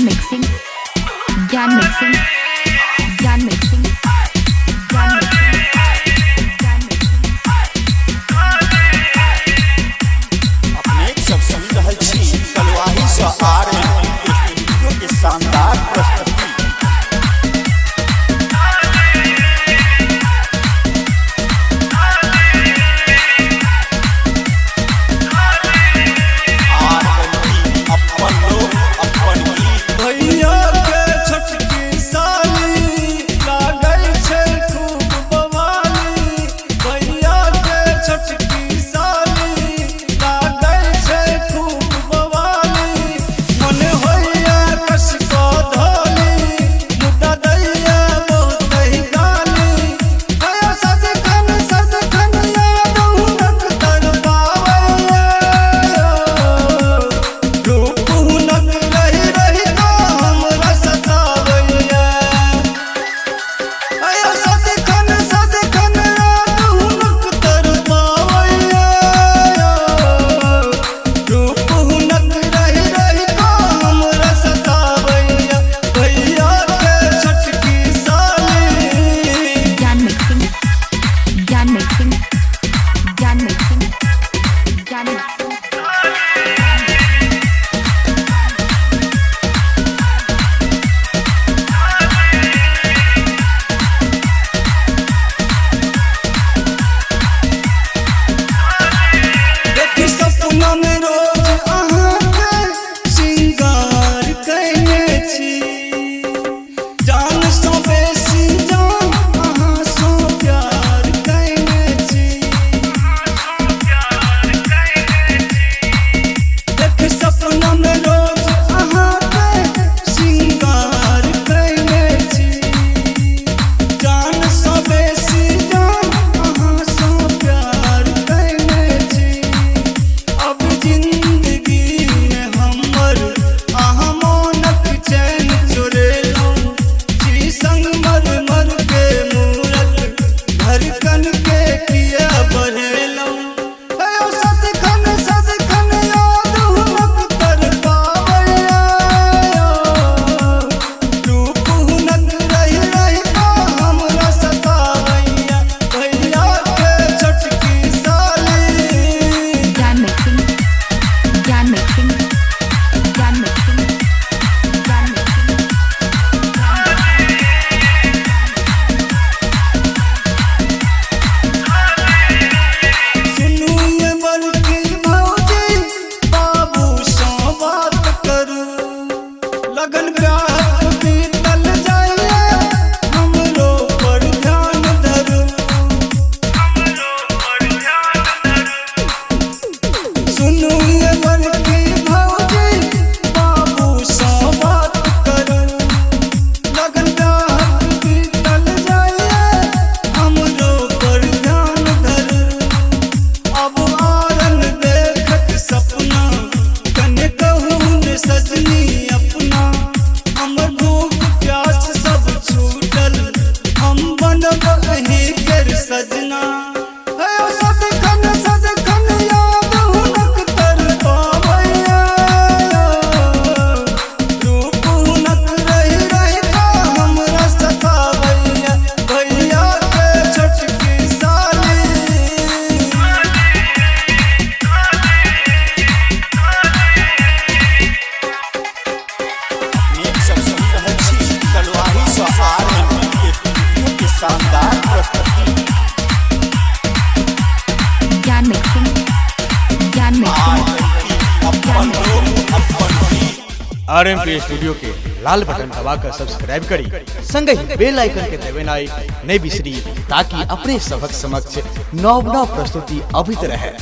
ज्ञान मिक्सिंग ज्ञान मिक्सिंग ज्ञान मिक्सिंग ज्ञान अपने सब सुन रहल छी कलुआही स R.N.खिलादी के शानदार प्रस्तुति। भैया के छटकी साली लागल छै खूब बवाली। भैया के छटकी साली लागल छै खूब बवाली। मन होइया कस को धोली मुद्दा दैया बहुत ही गाली। भैया सदखन याद हुनक तर पावैया रूप हुनक रही रही हमरा सतावैया। भैया सदखन याद हुनक तर पावैया रूप हुनक रही रही हमरा सतावैया। भैया के छटकी साली ज्ञान मिक्सिंग ज्ञान मिक्सिंग ज्ञान मिक्सिंग ज्ञान मिक्सिंग देखी सपना में रोज अहाँ के श्रृंगार कइने छी। जान सँ बेसी जान अहाँ सँ प्यार कइने छी। देखी सपना में रोज अहाँ के श्रृंगार कइने छी। जान सँ बेसी जान अहाँ सँ प्यार कइने छी। अब जिंदगी में हमर अहाँ मोनक चैन चोरेलौं छी। संगमर मर के मूरत धड़कन के किया बढ़ेलौं। भैया सदखन याद हुनक तर पावैया रूप हुनक रही रही हमरा सतावैया। भैया के छटकी साली ज्ञान मिक्सिंग ज्ञान मिक्सिंग ज्ञान मिक्सिंग ज्ञान मिक्सिंग सुनू ये बड़की भौजी बाबू सँ बात करू। लगन प्यार बीतल जाइए हमरो पर ध्यान धरू। सुनू ये बड़की भौजी बाबू सँ बात करू। लगन प्यार बीतल जाइए हमरो पर ध्यान धरू। अब आरन देखत सपना कने कहून सजनी अपना। हमर भूख प्यास सब छूटल हम बनब अहीं केर सजना। भैया सदखन याद हुनक तर पावैया रूप हुनक रही रही हमरा सतावैया। भैया के छटकी साली अपने सब सुन रहल छी कलुआही स R.N.खिलादी के शानदार प्रस्तुति। ज्ञान मिक्सिंग ज्ञान मिक्सिंग R.N. स्टूडियो के लाल बटन दबाकर सब्सक्राइब करी संगे ही बेल आइकन के दबानाई नहीं बिसरी ताकि अपने सबक समक्ष नव प्रस्तुति अभित रहे।